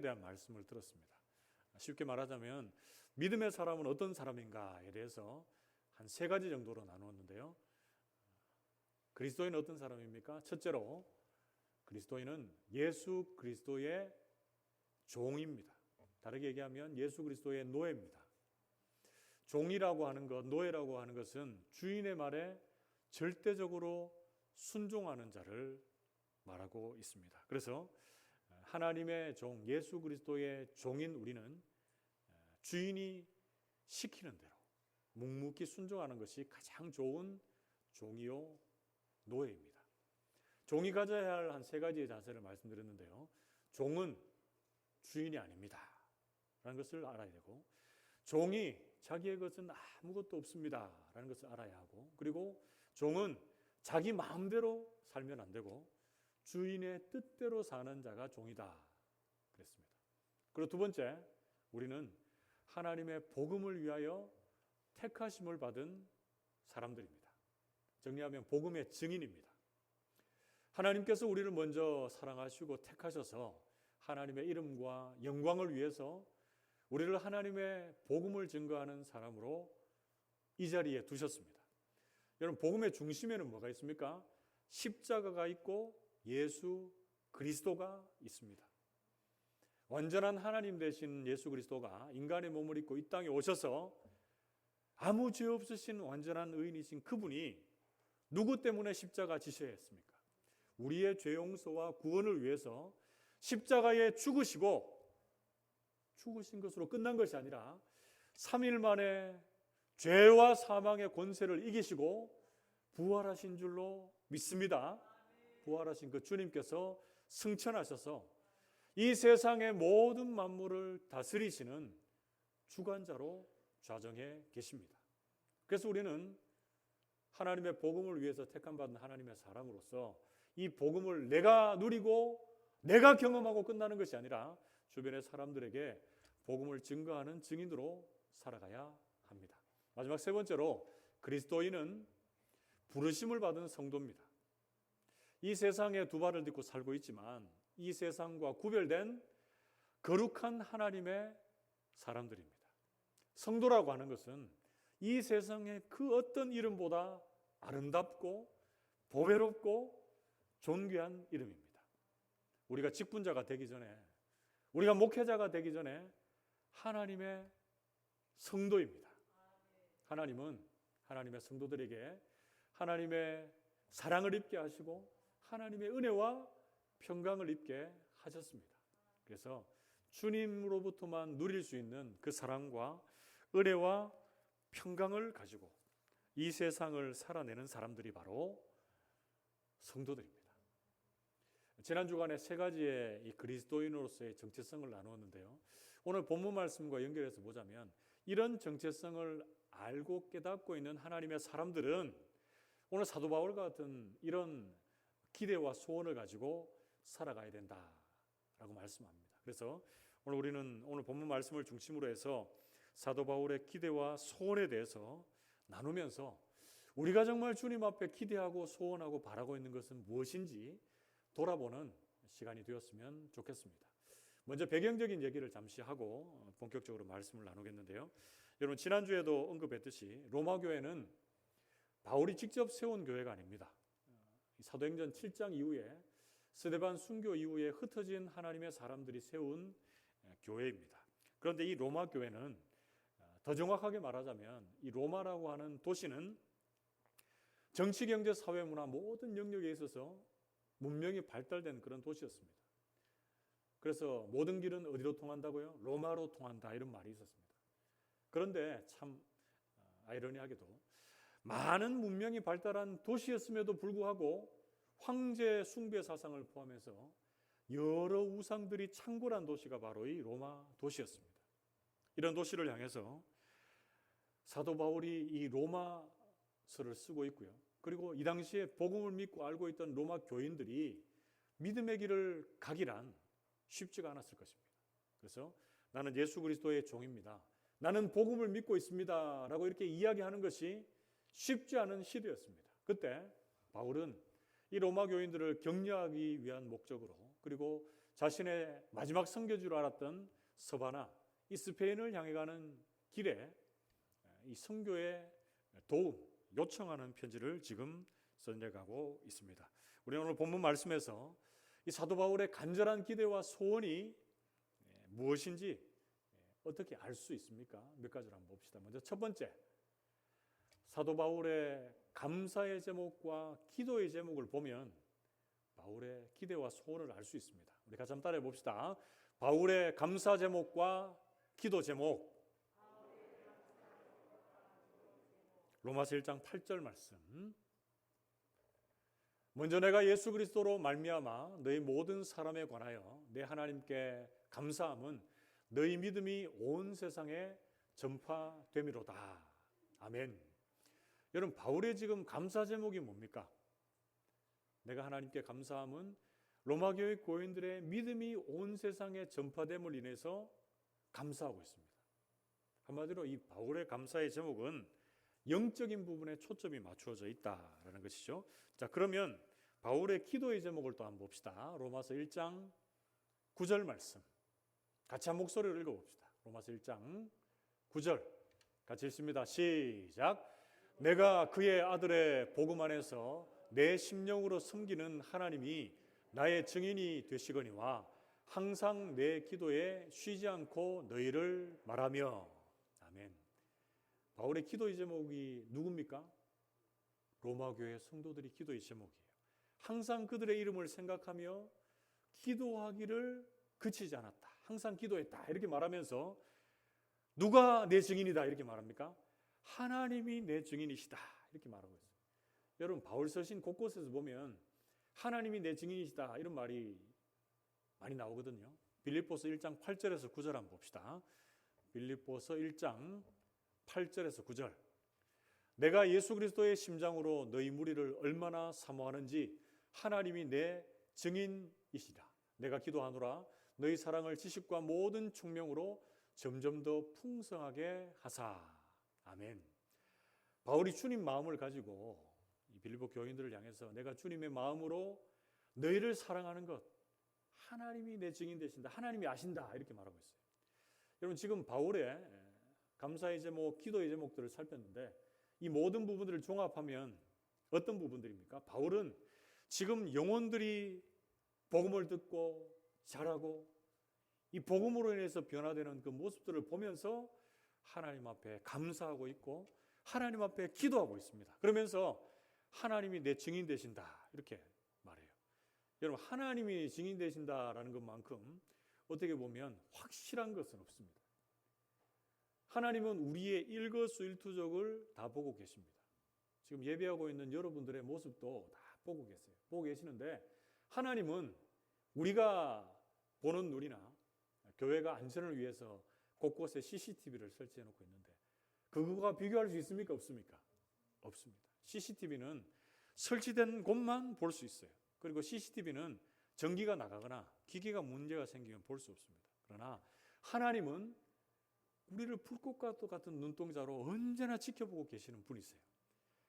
대한 말씀을 들었습니다. 쉽게 말하자면 믿음의 사람은 어떤 사람인가에 대해서 한 세 가지 정도로 나누었는데요. 그리스도인은 어떤 사람입니까? 첫째로 그리스도인은 예수 그리스도의 종입니다. 다르게 얘기하면 예수 그리스도의 노예입니다. 종이라고 하는 것, 노예라고 하는 것은 주인의 말에 절대적으로 순종하는 자를 말하고 있습니다. 그래서 하나님의 종, 예수 그리스도의 종인 우리는 주인이 시키는 대로 묵묵히 순종하는 것이 가장 좋은 종이요 노예입니다. 종이 가져야 할 한 세 가지의 자세를 말씀드렸는데요. 종은 주인이 아닙니다 라는 것을 알아야 되고, 종이 자기의 것은 아무것도 없습니다 라는 것을 알아야 하고, 그리고 종은 자기 마음대로 살면 안 되고 주인의 뜻대로 사는 자가 종이다 그랬습니다. 그리고 두 번째, 우리는 하나님의 복음을 위하여 택하심을 받은 사람들입니다. 정리하면 복음의 증인입니다. 하나님께서 우리를 먼저 사랑하시고 택하셔서 하나님의 이름과 영광을 위해서 우리를 하나님의 복음을 증거하는 사람으로 이 자리에 두셨습니다. 여러분, 복음의 중심에는 뭐가 있습니까? 십자가가 있고 예수 그리스도가 있습니다. 완전한 하나님 되신 예수 그리스도가 인간의 몸을 입고 이 땅에 오셔서 아무 죄 없으신 완전한 의인이신 그분이 누구 때문에 십자가 지셔야 했습니까? 우리의 죄 용서와 구원을 위해서 십자가에 죽으신 것으로 끝난 것이 아니라 3일 만에 죄와 사망의 권세를 이기시고 부활하신 줄로 믿습니다. 부활하신 그 주님께서 승천하셔서 이 세상의 모든 만물을 다스리시는 주관자로 좌정해 계십니다. 그래서 우리는 하나님의 복음을 위해서 택함받은 하나님의 사람으로서 이 복음을 내가 누리고 내가 경험하고 끝나는 것이 아니라 주변의 사람들에게 복음을 증거하는 증인으로 살아가야 합니다. 마지막 세 번째로 그리스도인은 부르심을 받은 성도입니다. 이 세상에 두 발을 딛고 살고 있지만 이 세상과 구별된 거룩한 하나님의 사람들입니다. 성도라고 하는 것은 이 세상의 그 어떤 이름보다 아름답고 보배롭고 존귀한 이름입니다. 우리가 직분자가 되기 전에, 우리가 목회자가 되기 전에 하나님의 성도입니다. 하나님은 하나님의 성도들에게 하나님의 사랑을 입게 하시고 하나님의 은혜와 평강을 입게 하셨습니다. 그래서 주님으로부터만 누릴 수 있는 그 사랑과 은혜와 평강을 가지고 이 세상을 살아내는 사람들이 바로 성도들입니다. 지난 주간에 세 가지의 이 그리스도인으로서의 정체성을 나누었는데요. 오늘 본문 말씀과 연결해서 보자면 이런 정체성을 알고 깨닫고 있는 하나님의 사람들은 오늘 사도 바울과 같은 이런 기대와 소원을 가지고 살아가야 된다라고 말씀합니다. 그래서 오늘 본문 말씀을 중심으로 해서 사도 바울의 기대와 소원에 대해서 나누면서 우리가 정말 주님 앞에 기대하고 소원하고 바라고 있는 것은 무엇인지 돌아보는 시간이 되었으면 좋겠습니다. 먼저 배경적인 얘기를 잠시 하고 본격적으로 말씀을 나누겠는데요. 여러분, 지난주에도 언급했듯이 로마 교회는 바울이 직접 세운 교회가 아닙니다. 사도행전 7장 이후에 스데반 순교 이후에 흩어진 하나님의 사람들이 세운 교회입니다. 그런데 이 로마 교회는 더 정확하게 말하자면 이 로마라고 하는 도시는 정치, 경제, 사회, 문화 모든 영역에 있어서 문명이 발달된 그런 도시였습니다. 그래서 모든 길은 어디로 통한다고요? 로마로 통한다, 이런 말이 있었습니다. 그런데 참 아이러니하게도 많은 문명이 발달한 도시였음에도 불구하고 황제 숭배 사상을 포함해서 여러 우상들이 창궐한 도시가 바로 이 로마 도시였습니다. 이런 도시를 향해서 사도 바울이 이 로마서를 쓰고 있고요. 그리고 이 당시에 복음을 믿고 알고 있던 로마 교인들이 믿음의 길을 가기란 쉽지가 않았을 것입니다. 그래서 나는 예수 그리스도의 종입니다, 나는 복음을 믿고 있습니다 라고 이렇게 이야기하는 것이 쉽지 않은 시대였습니다. 그때 바울은 이 로마 교인들을 격려하기 위한 목적으로, 그리고 자신의 마지막 선교지로 알았던 서바나, 이 스페인을 향해 가는 길에 이 선교의 도움 요청하는 편지를 지금 써내가고 있습니다. 우리는 오늘 본문 말씀에서 이 사도 바울의 간절한 기대와 소원이 무엇인지 어떻게 알 수 있습니까? 몇 가지를 한번 봅시다. 먼저 첫 번째, 사도 바울의 감사의 제목과 기도의 제목을 보면 바울의 기대와 소원을 알 수 있습니다. 우리 같이 한번 따라해 봅시다. 바울의 감사 제목과 기도 제목. 로마서 1장 8절 말씀. 먼저 내가 예수 그리스도로 말미암아 너희 모든 사람에 관하여 내 하나님께 감사함은 너희 믿음이 온 세상에 전파됨이로다. 아멘. 여러분, 바울의 지금 감사 제목이 뭡니까? 내가 하나님께 감사함은 로마 교회 교인들의 믿음이 온 세상에 전파됨을 인해서 감사하고 있습니다. 한마디로 이 바울의 감사의 제목은 영적인 부분에 초점이 맞추어져 있다라는 것이죠. 자, 그러면 바울의 기도의 제목을 또 한번 봅시다. 로마서 1장 9절 말씀. 같이 한 목소리로 읽어봅시다. 로마서 1장 9절 같이 읽습니다. 시작. 내가 그의 아들의 복음 안에서 내 심령으로 섬기는 하나님이 나의 증인이 되시거니와 항상 내 기도에 쉬지 않고 너희를 말하며. 아멘. 바울의 기도의 제목이 누굽니까? 로마 교회 성도들이 기도의 제목이에요. 항상 그들의 이름을 생각하며 기도하기를 그치지 않았다. 항상 기도했다. 이렇게 말하면서 누가 내 증인이다 이렇게 말합니까? 하나님이 내 증인이시다 이렇게 말하고 있어요. 여러분, 바울 서신 곳곳에서 보면 하나님이 내 증인이시다 이런 말이 많이 나오거든요. 빌립보서 1장 8절에서 9절 한번 봅시다. 빌립보서 1장 8절에서 9절. 내가 예수 그리스도의 심장으로 너희 무리를 얼마나 사모하는지 하나님이 내 증인이시다. 내가 기도하노라 너희 사랑을 지식과 모든 총명으로 점점 더 풍성하게 하사. 아멘. 바울이 주님 마음을 가지고 이 빌립보 교인들을 향해서 내가 주님의 마음으로 너희를 사랑하는 것 하나님이 내 증인 되신다. 하나님이 아신다. 이렇게 말하고 있어요. 여러분, 지금 바울의 감사의 제목, 기도의 제목들을 살폈는데 이 모든 부분들을 종합하면 어떤 부분들입니까? 바울은 지금 영혼들이 복음을 듣고 자라고 이 복음으로 인해서 변화되는 그 모습들을 보면서 하나님 앞에 감사하고 있고 하나님 앞에 기도하고 있습니다. 그러면서 하나님이 내 증인 되신다 이렇게 말해요. 여러분, 하나님이 증인 되신다라는 것만큼 어떻게 보면 확실한 것은 없습니다. 하나님은 우리의 일거수일투족을 다 보고 계십니다. 지금 예배하고 있는 여러분들의 모습도 다 보고 계세요. 보고 계시는데 하나님은 우리가 보는 눈이나 교회가 안전을 위해서 곳곳에 CCTV를 설치해 놓고 있는데 그거와 비교할 수 있습니까? 없습니까? 없습니다. CCTV는 설치된 곳만 볼 수 있어요. 그리고 CCTV는 전기가 나가거나 기기가 문제가 생기면 볼 수 없습니다. 그러나 하나님은 우리를 불꽃과 같은 눈동자로 언제나 지켜보고 계시는 분이세요.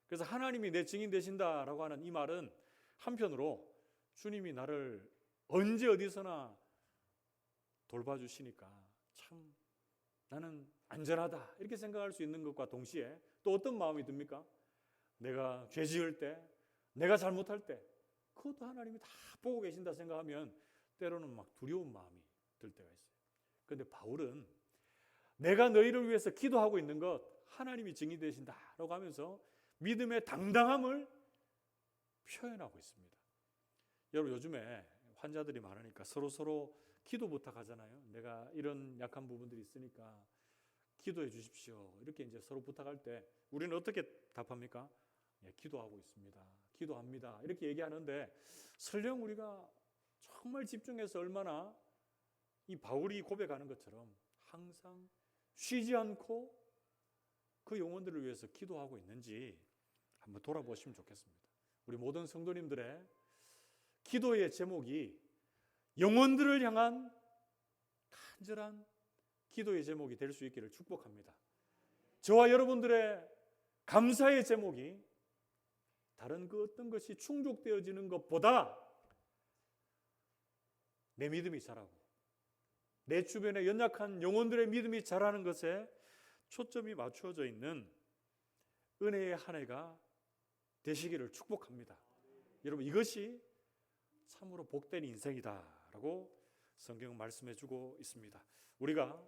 그래서 하나님이 내 증인 되신다라고 하는 이 말은 한편으로 주님이 나를 언제 어디서나 돌봐주시니까 참 나는 안전하다 이렇게 생각할 수 있는 것과 동시에 또 어떤 마음이 듭니까? 내가 죄 지을 때, 내가 잘못할 때 그것도 하나님이 다 보고 계신다 생각하면 때로는 막 두려운 마음이 들 때가 있어요. 그런데 바울은 내가 너희를 위해서 기도하고 있는 것 하나님이 증인 되신다라고 하면서 믿음의 당당함을 표현하고 있습니다. 여러분, 요즘에 환자들이 많으니까 서로 기도 부탁하잖아요. 내가 이런 약한 부분들이 있으니까 기도해 주십시오. 이렇게 이제 서로 부탁할 때 우리는 어떻게 답합니까? 예, 기도하고 있습니다. 기도합니다. 이렇게 얘기하는데 설령 우리가 정말 집중해서 얼마나 이 바울이 고백하는 것처럼 항상 쉬지 않고 그 영혼들을 위해서 기도하고 있는지 한번 돌아보시면 좋겠습니다. 우리 모든 성도님들의 기도의 제목이 영혼들을 향한 간절한 기도의 제목이 될 수 있기를 축복합니다. 저와 여러분들의 감사의 제목이 다른 그 어떤 것이 충족되어지는 것보다 내 믿음이 자라고 내 주변에 연약한 영혼들의 믿음이 자라는 것에 초점이 맞추어져 있는 은혜의 한 해가 되시기를 축복합니다. 여러분, 이것이 참으로 복된 인생이다라고 성경은 말씀해 주고 있습니다. 우리가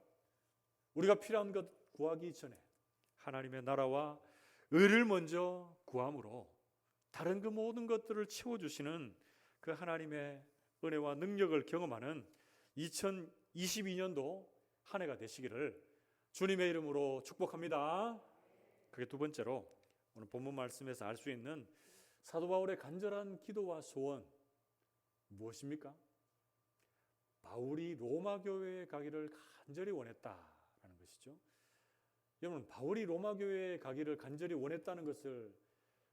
필요한 것 구하기 전에 하나님의 나라와 의를 먼저 구함으로 다른 그 모든 것들을 채워주시는 그 하나님의 은혜와 능력을 경험하는 2022년도 한 해가 되시기를 주님의 이름으로 축복합니다. 그게 두 번째로 오늘 본문 말씀에서 알 수 있는 사도 바울의 간절한 기도와 소원 무엇입니까? 바울이 로마 교회에 가기를 간절히 원했다라는 것이죠. 여러분, 바울이 로마 교회에 가기를 간절히 원했다는 것을,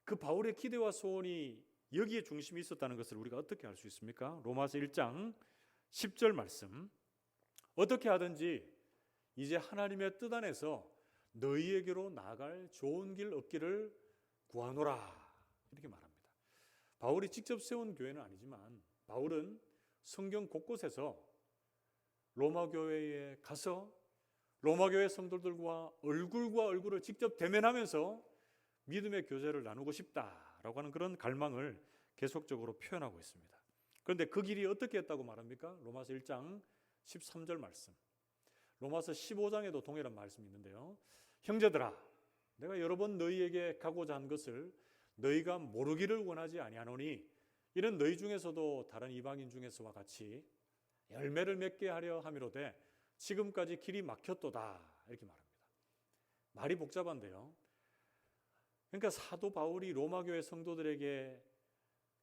그 바울의 기대와 소원이 여기에 중심이 있었다는 것을 우리가 어떻게 알 수 있습니까? 로마서 1장 10절 말씀, 어떻게 하든지 이제 하나님의 뜻 안에서 너희에게로 나아갈 좋은 길 얻기를 구하노라, 이렇게 말합니다. 바울이 직접 세운 교회는 아니지만 바울은 성경 곳곳에서 로마 교회에 가서 로마 교회 성도들과 얼굴과 얼굴을 직접 대면하면서 믿음의 교제를 나누고 싶다라고 하는 그런 갈망을 계속적으로 표현하고 있습니다. 그런데 그 길이 어떻게 했다고 말합니까? 로마서 1장 13절 말씀, 로마서 15장에도 동일한 말씀이 있는데요. 형제들아, 내가 여러 번 너희에게 가고자 한 것을 너희가 모르기를 원하지 아니하노니 이는 너희 중에서도 다른 이방인 중에서와 같이 열매를 맺게 하려 함이로되 지금까지 길이 막혔도다, 이렇게 말합니다. 말이 복잡한데요. 그러니까 사도 바울이 로마 교회 성도들에게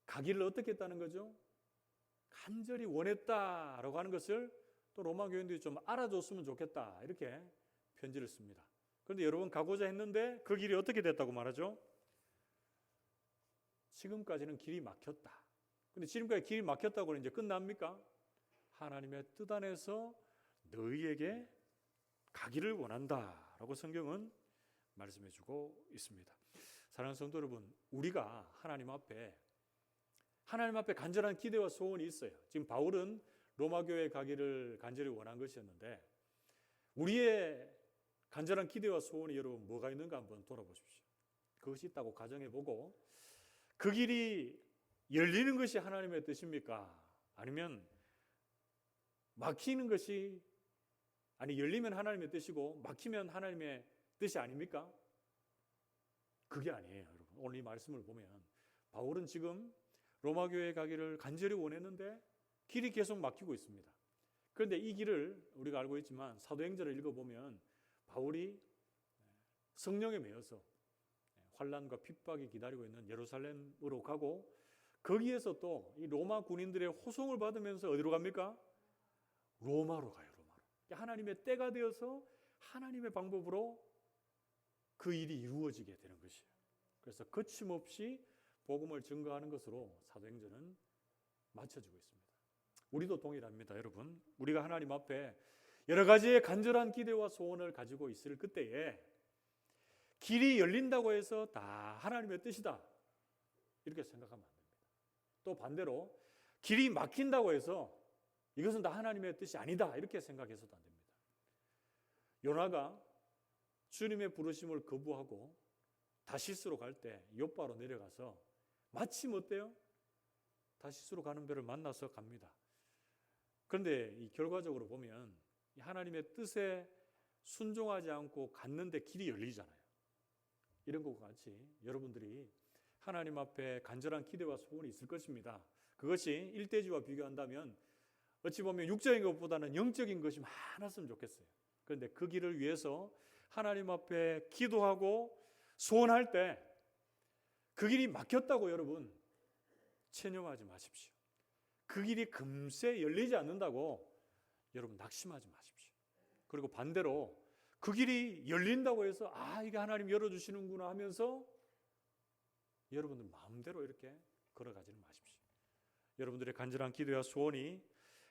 가기를 어떻게 했다는 거죠? 간절히 원했다라고 하는 것을 또 로마 교인들이 좀 알아줬으면 좋겠다, 이렇게 편지를 씁니다. 그런데 여러분, 가고자 했는데 그 길이 어떻게 됐다고 말하죠? 지금까지는 길이 막혔다. 근데 지금까지 길이 막혔다고 이제 끝납니까? 하나님의 뜻 안에서 너희에게 가기를 원한다라고 성경은 말씀해 주고 있습니다. 사랑하는 성도 여러분, 우리가 하나님 앞에 간절한 기대와 소원이 있어요. 지금 바울은 로마 교회에 가기를 간절히 원한 것이었는데 우리의 간절한 기대와 소원이 여러분 뭐가 있는가 한번 돌아보십시오. 그것이 있다고 가정해보고 그 길이 열리는 것이 하나님의 뜻입니까? 아니면 막히는 것이, 열리면 하나님의 뜻이고 막히면 하나님의 뜻이 아닙니까? 그게 아니에요, 여러분. 오늘 이 말씀을 보면 바울은 지금 로마 교회에 가기를 간절히 원했는데 길이 계속 막히고 있습니다. 그런데 이 길을 우리가 알고 있지만 사도행전을 읽어보면 바울이 성령에 매여서 환난과 핍박이 기다리고 있는 예루살렘으로 가고 거기에서 또 이 로마 군인들의 호송을 받으면서 어디로 갑니까? 로마로 가요. 로마로. 하나님의 때가 되어서 하나님의 방법으로 그 일이 이루어지게 되는 것이에요. 그래서 거침없이 복음을 증거하는 것으로 사도행전은 맞춰지고 있습니다. 우리도 동일합니다, 여러분. 우리가 하나님 앞에 여러 가지의 간절한 기대와 소원을 가지고 있을 그때에 길이 열린다고 해서 다 하나님의 뜻이다, 이렇게 생각하면 안 됩니다. 또 반대로 길이 막힌다고 해서 이것은 다 하나님의 뜻이 아니다, 이렇게 생각해서도 안 됩니다. 요나가 주님의 부르심을 거부하고 다시스로 갈 때 욥바로 내려가서 마침 어때요? 다시스로 가는 배를 만나서 갑니다. 그런데 이 결과적으로 보면 하나님의 뜻에 순종하지 않고 갔는데 길이 열리잖아요. 이런 것과 같이 여러분들이 하나님 앞에 간절한 기대와 소원이 있을 것입니다. 그것이 일대지와 비교한다면 어찌 보면 육적인 것보다는 영적인 것이 많았으면 좋겠어요. 그런데 그 길을 위해서 하나님 앞에 기도하고 소원할 때 그 길이 막혔다고 여러분 체념하지 마십시오. 그 길이 금세 열리지 않는다고 여러분 낙심하지 마십시오. 그리고 반대로 그 길이 열린다고 해서 이게 하나님 열어주시는구나 하면서 여러분들 마음대로 이렇게 걸어가지는 마십시오. 여러분들의 간절한 기도와 소원이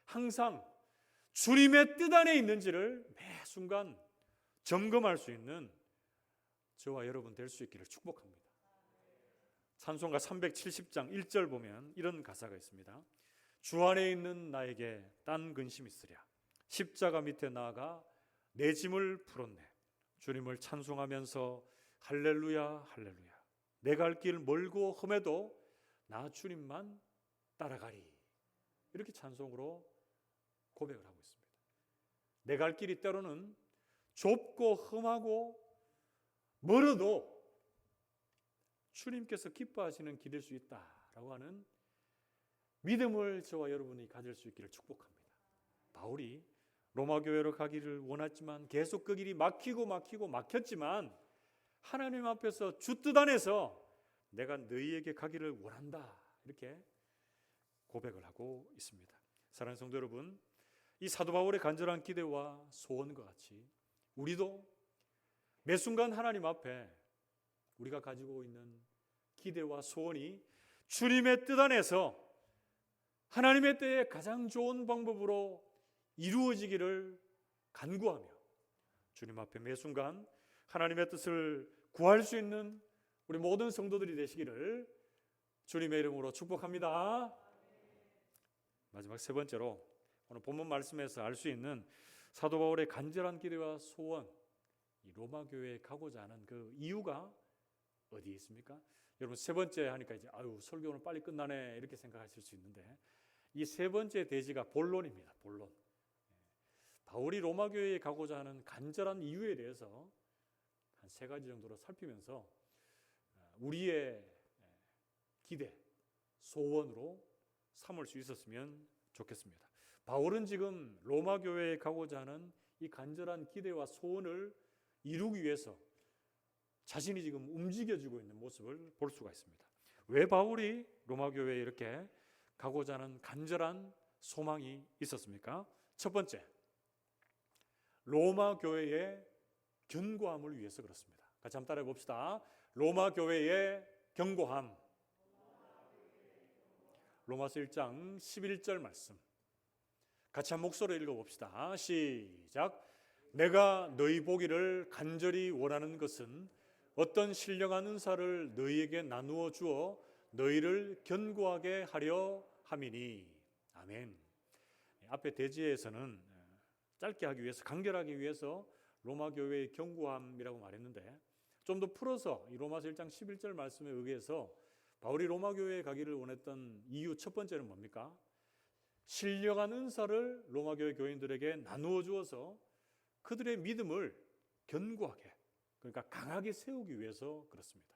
항상 주님의 뜻 안에 있는지를 매 순간 점검할 수 있는 저와 여러분 될 수 있기를 축복합니다. 찬송가 370장 1절 보면 이런 가사가 있습니다. 주 안에 있는 나에게 딴 근심 있으랴. 십자가 밑에 나아가 내 짐을 풀었네. 주님을 찬송하면서 할렐루야 할렐루야. 내 갈 길 멀고 험해도 나 주님만 따라가리. 이렇게 찬송으로 고백을 하고 있습니다. 내 갈 길이 때로는 좁고 험하고 멀어도 주님께서 기뻐하시는 길일 수 있다라고 하는 믿음을 저와 여러분이 가질 수 있기를 축복합니다. 바울이 로마 교회로 가기를 원했지만 계속 그 길이 막혔지만 하나님 앞에서 주 뜻 안에서 내가 너희에게 가기를 원한다, 이렇게 고백을 하고 있습니다. 사랑하는 성도 여러분, 이 사도 바울의 간절한 기대와 소원과 같이 우리도 매 순간 하나님 앞에 우리가 가지고 있는 기대와 소원이 주님의 뜻 안에서 하나님의 때에 가장 좋은 방법으로 이루어지기를 간구하며 주님 앞에 매 순간 하나님의 뜻을 구할 수 있는 우리 모든 성도들이 되시기를 주님의 이름으로 축복합니다. 마지막 세 번째로 오늘 본문 말씀에서 알 수 있는 사도 바울의 간절한 기대와 소원, 이 로마 교회에 가고자 하는 그 이유가 어디에 있습니까? 여러분, 세 번째 하니까 이제 설교는 빨리 끝나네 이렇게 생각하실 수 있는데, 이 세 번째 대지가 본론입니다. 본론. 바울이 로마 교회에 가고자 하는 간절한 이유에 대해서 한 세 가지 정도로 살피면서 우리의 기대, 소원으로 삼을 수 있었으면 좋겠습니다. 바울은 지금 로마 교회에 가고자 하는 이 간절한 기대와 소원을 이루기 위해서 자신이 지금 움직여지고 있는 모습을 볼 수가 있습니다. 왜 바울이 로마 교회에 이렇게 가고자 하는 간절한 소망이 있었습니까? 첫 번째, 로마 교회의 견고함을 위해서 그렇습니다. 같이 한번 따라해 봅시다. 로마 교회의 견고함. 로마서 1장 11절 말씀 같이 한 목소리로 읽어봅시다. 시작. 내가 너희 보기를 간절히 원하는 것은 어떤 신령한 은사를 너희에게 나누어 주어 너희를 견고하게 하려 함이니. 아멘. 앞에 대지에서는 짧게 하기 위해서, 간결하기 위해서 로마 교회의 견고함이라고 말했는데, 좀 더 풀어서 이 로마서 1장 11절 말씀에 의해서 바울이 로마 교회에 가기를 원했던 이유 첫 번째는 뭡니까? 신령한 은사를 로마 교회 교인들에게 나누어 주어서 그들의 믿음을 견고하게, 그러니까 강하게 세우기 위해서 그렇습니다.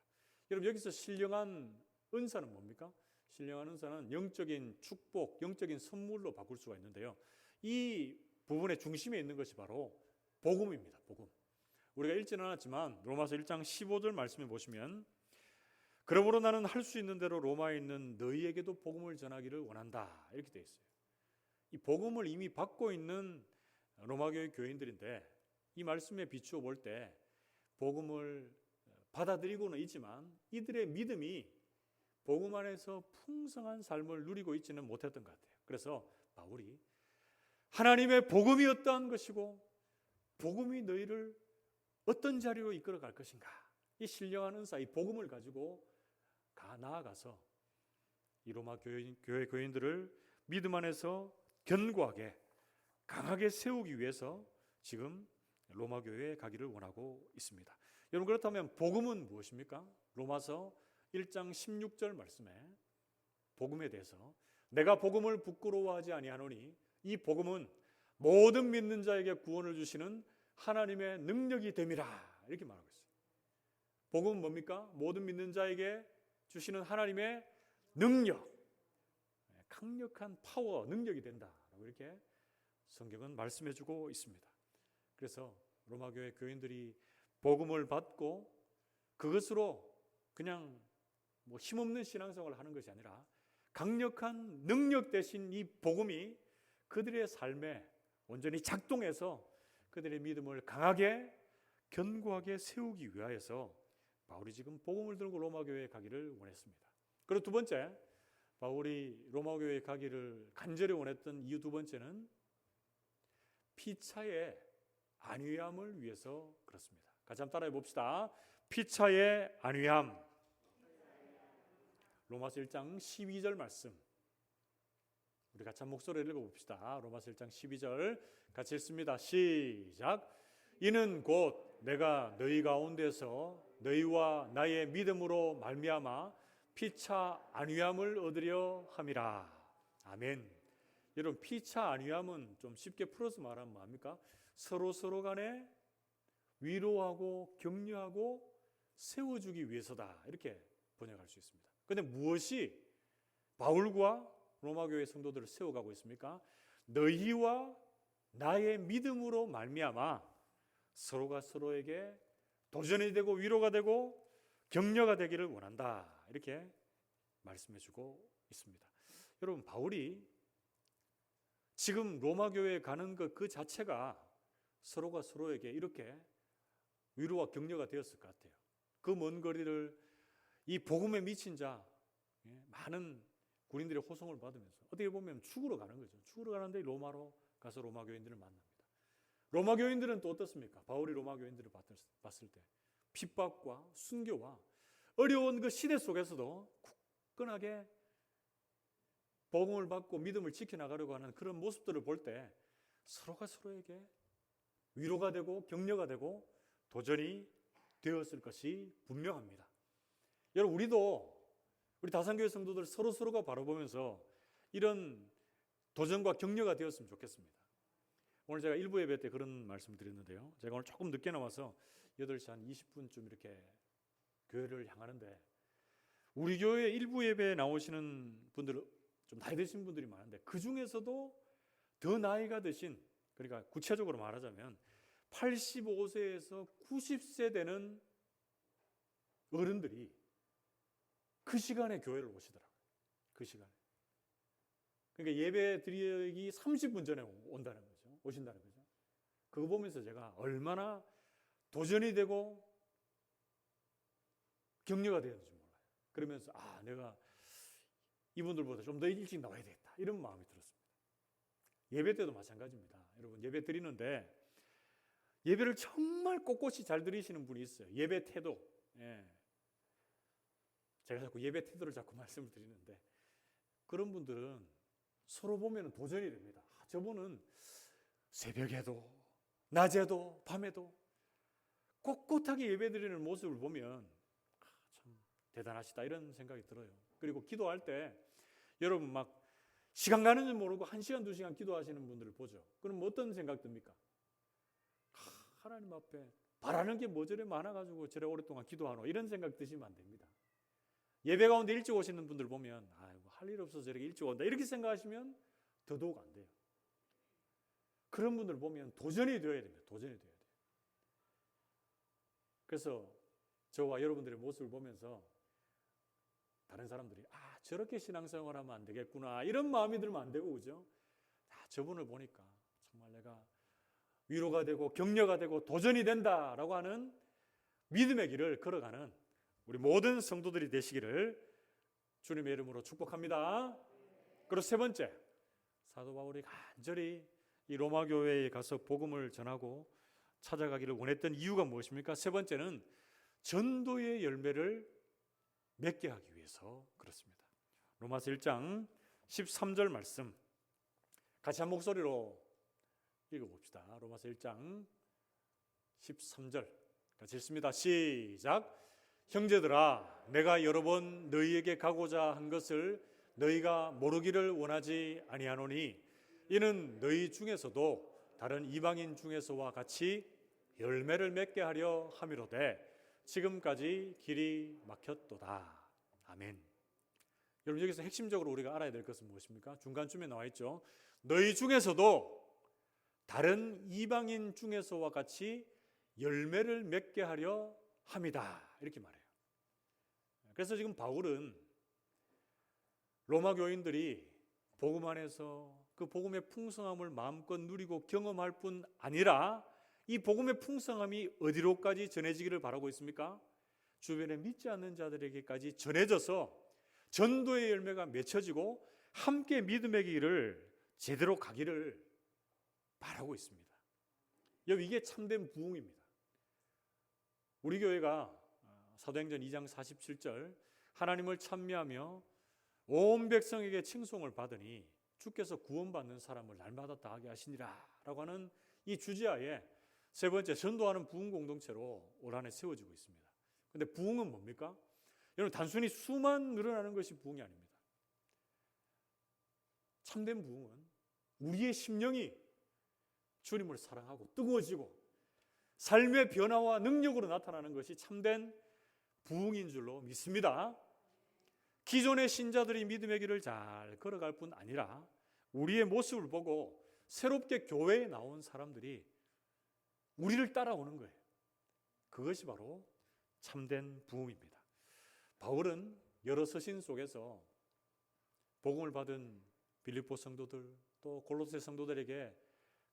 여러분, 여기서 신령한 은사는 뭡니까? 신령한 은사는 영적인 축복, 영적인 선물로 바꿀 수가 있는데요, 이 부분의 중심에 있는 것이 바로 복음입니다. 복음. 우리가 읽지는 않았지만 로마서 1장 15절 말씀에 보시면, 그러므로 나는 할 수 있는 대로 로마에 있는 너희에게도 복음을 전하기를 원한다, 이렇게 되어 있어요. 이 복음을 이미 받고 있는 로마교회 교인들인데, 이 말씀에 비추어 볼 때 복음을 받아들이고는 있지만 이들의 믿음이 복음 안에서 풍성한 삶을 누리고 있지는 못했던 것 같아요. 그래서 바울이 하나님의 복음이 어떠한 것이고 복음이 너희를 어떤 자리로 이끌어 갈 것인가, 이 신령한 은사, 이 복음을 가지고 나아가서 이 로마 교회 교인들을 믿음 안에서 견고하게, 강하게 세우기 위해서 지금 로마 교회에 가기를 원하고 있습니다. 여러분, 그렇다면 복음은 무엇입니까? 로마서 1장 16절 말씀에 복음에 대해서 내가 복음을 부끄러워하지 아니하노니 이 복음은 모든 믿는 자에게 구원을 주시는 하나님의 능력이 됨이라, 이렇게 말하고 있어요. 복음은 뭡니까? 모든 믿는 자에게 주시는 하나님의 능력, 강력한 파워, 능력이 된다라고 이렇게 성경은 말씀해주고 있습니다. 그래서 로마 교회 교인들이 복음을 받고 그것으로 그냥 힘없는 신앙생활을 하는 것이 아니라 강력한 능력 대신 이 복음이 그들의 삶에 온전히 작동해서 그들의 믿음을 강하게, 견고하게 세우기 위하여서 바울이 지금 복음을 들고 로마 교회에 가기를 원했습니다. 그리고 두 번째, 바울이 로마 교회에 가기를 간절히 원했던 이유 두 번째는 피차의 안위함을 위해서 그렇습니다. 같이 한번 따라해 봅시다. 피차의 안위함. 로마서 1장 12절 말씀. 우리 같이 한 목소리를 읽어봅시다. 로마서 1장 12절 같이 읽습니다. 시작. 이는 곧 내가 너희 가운데서 너희와 나의 믿음으로 말미암아 피차 안위함을 얻으려 함이라. 아멘. 여러분, 피차 안위함은 좀 쉽게 풀어서 말하면 뭐합니까? 서로 간에 위로하고 격려하고 세워주기 위해서다, 이렇게 번역할 수 있습니다. 그런데 무엇이 바울과 로마교회 성도들을 세워가고 있습니까? 너희와 나의 믿음으로 말미암아 서로가 서로에게 도전이 되고 위로가 되고 격려가 되기를 원한다, 이렇게 말씀해주고 있습니다. 여러분, 바울이 지금 로마교회에 가는 것 그 자체가 서로가 서로에게 이렇게 위로와 격려가 되었을 것 같아요. 그 먼 거리를 이 복음에 미친 자, 많은 군인들의 호송을 받으면서 어떻게 보면 죽으러 가는 거죠. 죽으러 가는데 로마로 가서 로마 교인들을 만납니다. 로마 교인들은 또 어떻습니까? 바울이 로마 교인들을 봤을 때 핍박과 순교와 어려운 그 시대 속에서도 굳건하게 복음을 받고 믿음을 지켜나가려고 하는 그런 모습들을 볼 때 서로가 서로에게 위로가 되고 격려가 되고 도전이 되었을 것이 분명합니다. 여러분, 우리 다산교회 성도들 서로가 바라보면서 이런 도전과 격려가 되었으면 좋겠습니다. 오늘 제가 일부 예배 때 그런 말씀을 드렸는데요. 제가 오늘 조금 늦게 나와서 8시 한 20분쯤 이렇게 교회를 향하는데 우리 교회 일부 예배에 나오시는 분들, 좀 나이 드신 분들이 많은데 그 중에서도 더 나이가 드신, 그러니까 구체적으로 말하자면 85세에서 90세 되는 어른들이 그 시간에 교회를 오시더라고요. 그 시간에. 그러니까 예배 드리기 30분 전에 온다는 거죠. 오신다는 거죠. 그거 보면서 제가 얼마나 도전이 되고 격려가 되었는지 몰라요. 그러면서 내가 이분들보다 좀 더 일찍 나와야 되겠다, 이런 마음이 들었습니다. 예배 때도 마찬가지입니다. 여러분, 예배 드리는데 예배를 정말 꼿꼿이 잘 드리시는 분이 있어요. 예배 태도. 제가 자꾸 예배 태도를 자꾸 말씀을 드리는데 그런 분들은 서로 보면 도전이 됩니다. 저분은 새벽에도 낮에도 밤에도 꼿꼿하게 예배 드리는 모습을 보면 참 대단하시다, 이런 생각이 들어요. 그리고 기도할 때 여러분 막 시간 가는 줄 모르고 1시간 2시간 기도하시는 분들을 보죠. 그럼 어떤 생각 듭니까? 하나님 앞에 바라는 게 뭐 저래 많아가지고 저래 오랫동안 기도하노, 이런 생각 드시면 안 됩니다. 예배 가운데 일찍 오시는 분들 보면 할 일 없어서 저렇게 일찍 온다, 이렇게 생각하시면 더더욱 안 돼요. 그런 분들 보면 도전이 되어야 됩니다. 도전이 되어야 돼요. 그래서 저와 여러분들의 모습을 보면서 다른 사람들이 저렇게 신앙생활하면 안 되겠구나, 이런 마음이 들면 안 되고, 그죠? 저분을 보니까 정말 내가 위로가 되고 격려가 되고 도전이 된다라고 하는 믿음의 길을 걸어가는 우리 모든 성도들이 되시기를 주님의 이름으로 축복합니다. 그리고 세 번째, 사도 바울이 간절히 이 로마 교회에 가서 복음을 전하고 찾아가기를 원했던 이유가 무엇입니까? 세 번째는 전도의 열매를 맺게 하기 위해서 그렇습니다. 로마서 1장 13절 말씀 같이 한 목소리로 읽어봅시다. 로마서 1장 13절 같이 읽습니다. 시작. 형제들아, 내가 여러 번 너희에게 가고자 한 것을 너희가 모르기를 원하지 아니하노니 이는 너희 중에서도 다른 이방인 중에서와 같이 열매를 맺게 하려 함이로되 지금까지 길이 막혔도다. 아멘. 여러분, 여기서 핵심적으로 우리가 알아야 될 것은 무엇입니까? 중간쯤에 나와 있죠. 너희 중에서도 다른 이방인 중에서와 같이 열매를 맺게 하려 함이다, 이렇게 말해요. 그래서 지금 바울은 로마 교인들이 복음 안에서 그 복음의 풍성함을 마음껏 누리고 경험할 뿐 아니라 이 복음의 풍성함이 어디로까지 전해지기를 바라고 있습니까? 주변에 믿지 않는 자들에게까지 전해져서 전도의 열매가 맺혀지고 함께 믿음의 길을 제대로 가기를 바라고 있습니다. 이게 참된 부흥입니다. 우리 교회가 사도행전 2장 47절 하나님을 찬미하며 온 백성에게 칭송을 받으니 주께서 구원받는 사람을 날마다 다하게 하시니라 라고 하는 이 주제하에 세 번째, 전도하는 부흥 공동체로 올 한 해 세워지고 있습니다. 그런데 부흥은 뭡니까? 여러분, 단순히 수만 늘어나는 것이 부흥이 아닙니다. 참된 부흥은 우리의 심령이 주님을 사랑하고 뜨거워지고 삶의 변화와 능력으로 나타나는 것이 참된 부흥인 줄로 믿습니다. 기존의 신자들이 믿음의 길을 잘 걸어갈 뿐 아니라 우리의 모습을 보고 새롭게 교회에 나온 사람들이 우리를 따라오는 거예요. 그것이 바로 참된 부흥입니다. 바울은 여러 서신 속에서 복음을 받은 빌립보 성도들 또 골로새 성도들에게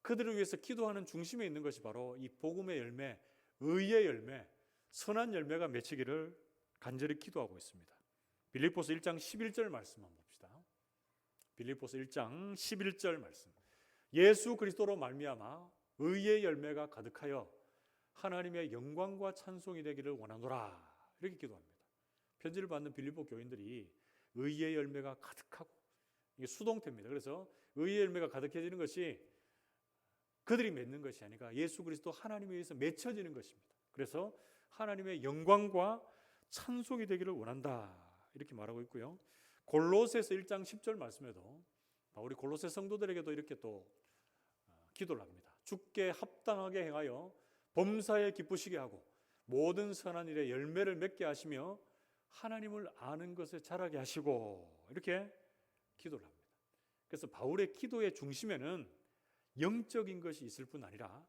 그들을 위해서 기도하는 중심에 있는 것이 바로 이 복음의 열매, 의의 열매, 선한 열매가 맺히기를 간절히 기도하고 있습니다. 빌립보서 1장 11절 말씀 한번 봅시다. 빌립보서 1장 11절 말씀. 예수 그리스도로 말미암아 의의 열매가 가득하여 하나님의 영광과 찬송이 되기를 원하노라. 이렇게 기도합니다. 편지를 받는 빌립보 교인들이 의의 열매가 가득하고, 이게 수동태입니다. 그래서 의의 열매가 가득해지는 것이 그들이 맺는 것이 아니라 예수 그리스도 하나님에 의해서 맺혀지는 것입니다. 그래서 하나님의 영광과 찬송이 되기를 원한다. 이렇게 말하고 있고요. 골로새서 1장 10절 말씀에도 우리 골로새 성도들에게도 이렇게 또 기도를 합니다. 주께 합당하게 행하여 범사에 기쁘시게 하고 모든 선한 일에 열매를 맺게 하시며 하나님을 아는 것에 자라게 하시고, 이렇게 기도를 합니다. 그래서 바울의 기도의 중심에는 영적인 것이 있을 뿐 아니라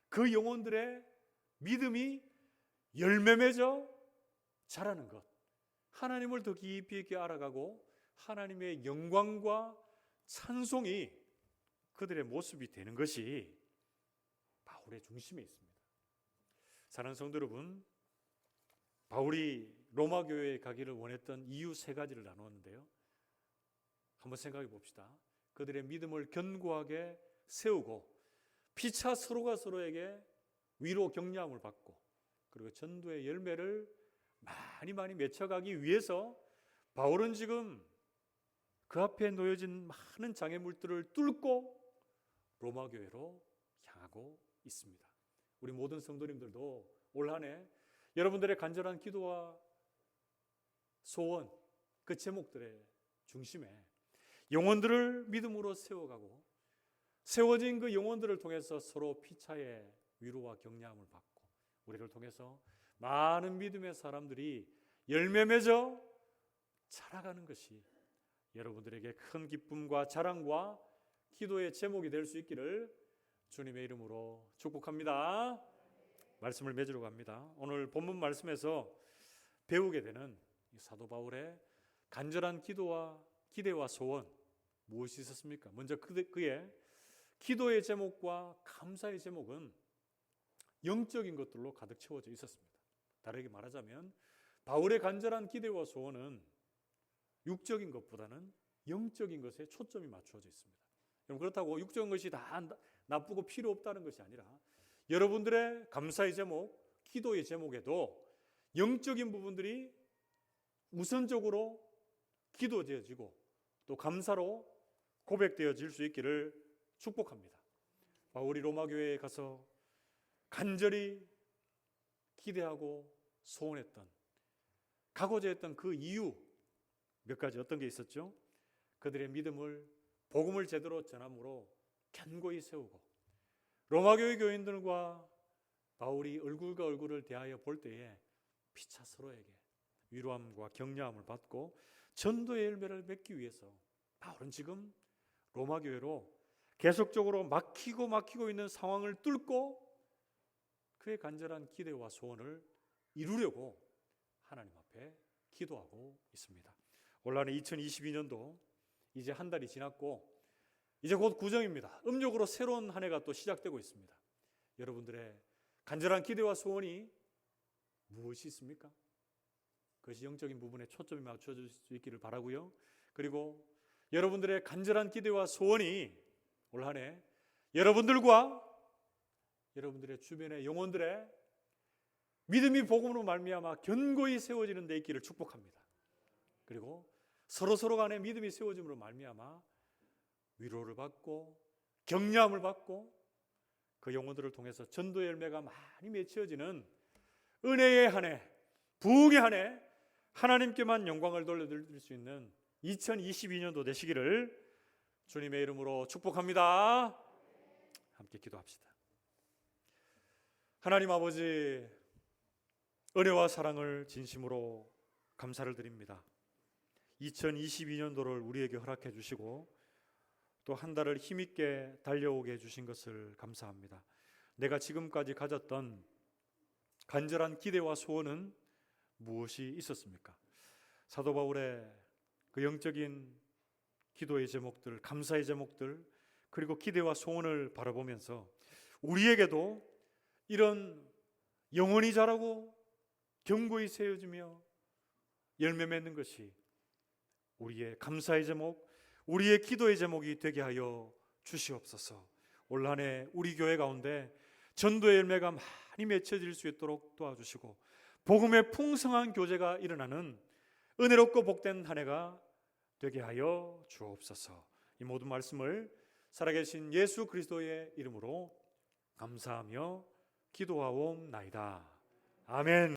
그 영혼들의 믿음이 열매 맺어 자라는 것, 하나님을 더 깊이 있게 알아가고 하나님의 영광과 찬송이 그들의 모습이 되는 것이 바울의 중심에 있습니다. 사랑하는 성도 여러분, 바울이 로마 교회에 가기를 원했던 이유 세 가지를 나누었는데요. 한번 생각해 봅시다. 그들의 믿음을 견고하게 세우고 피차 서로가 서로에게 위로 격려함을 받고, 그리고 전도의 열매를 많이 맺혀가기 위해서 바울은 지금 그 앞에 놓여진 많은 장애물들을 뚫고 로마 교회로 향하고 있습니다. 우리 모든 성도님들도 올 한 해 여러분들의 간절한 기도와 소원, 그 제목들의 중심에 영혼들을 믿음으로 세워가고 세워진 그 영혼들을 통해서 서로 피차의 위로와 격려함을 받고 우리를 통해서 많은 믿음의 사람들이 열매 맺어 자라가는 것이 여러분들에게 큰 기쁨과 자랑과 기도의 제목이 될 수 있기를 주님의 이름으로 축복합니다. 말씀을 맺으러 갑니다. 오늘 본문 말씀에서 배우게 되는 사도 바울의 간절한 기도와 기대와 소원, 무엇이 있었습니까? 먼저 그의 기도의 제목과 감사의 제목은 영적인 것들로 가득 채워져 있었습니다. 다르게 말하자면 바울의 간절한 기대와 소원은 육적인 것보다는 영적인 것에 초점이 맞추어져 있습니다. 그렇다고 육적인 것이 다 나쁘고 필요 없다는 것이 아니라 여러분들의 감사의 제목, 기도의 제목에도 영적인 부분들이 우선적으로 기도되어지고 또 감사로 고백되어질 수 있기를 축복합니다. 바울이 로마 교회에 가서 간절히 기대하고 소원했던, 가고자 했던 그 이유 몇 가지 어떤 게 있었죠? 그들의 믿음을, 복음을 제대로 전함으로 견고히 세우고 로마 교회 교인들과 바울이 얼굴과 얼굴을 대하여 볼 때에 피차 서로에게 위로함과 격려함을 받고 전도의 열매를 맺기 위해서 바울은 지금 로마 교회로 계속적으로 막히고 있는 상황을 뚫고 그의 간절한 기대와 소원을 이루려고 하나님 앞에 기도하고 있습니다. 올 한해 2022년도 이제 한 달이 지났고 이제 곧 구정입니다. 음력으로 새로운 한 해가 또 시작되고 있습니다. 여러분들의 간절한 기대와 소원이 무엇이 있습니까? 그것이 영적인 부분에 초점이 맞춰질 수 있기를 바라고요. 그리고 여러분들의 간절한 기대와 소원이 올 한 해 여러분들과 여러분들의 주변의 영혼들의 믿음이 복음으로 말미암아 견고히 세워지는 데 있기를 축복합니다. 그리고 서로 간에 믿음이 세워짐으로 말미암아 위로를 받고 격려함을 받고 그 영혼들을 통해서 전도의 열매가 많이 맺혀지는 은혜의 한 해, 부흥의 한 해, 하나님께만 영광을 돌려드릴 수 있는 2022년도 되시기를 주님의 이름으로 축복합니다. 함께 기도합시다. 하나님 아버지, 은혜와 사랑을 진심으로 감사를 드립니다. 2022년도를 우리에게 허락해 주시고 또 한 달을 힘있게 달려오게 해주신 것을 감사합니다. 내가 지금까지 가졌던 간절한 기대와 소원은 무엇이 있었습니까? 사도 바울의 그 영적인 기도의 제목들, 감사의 제목들, 그리고 기대와 소원을 바라보면서 우리에게도 이런 영원히 자라고 견고히 세워지며 열매 맺는 것이 우리의 감사의 제목, 우리의 기도의 제목이 되게 하여 주시옵소서. 올 한 해 우리 교회 가운데 전도의 열매가 많이 맺혀질 수 있도록 도와주시고 복음의 풍성한 교제가 일어나는 은혜롭고 복된 한 해가 되게 하여 주옵소서. 이 모든 말씀을 살아계신 예수 그리스도의 이름으로 감사하며 기도하옵나이다. 아멘.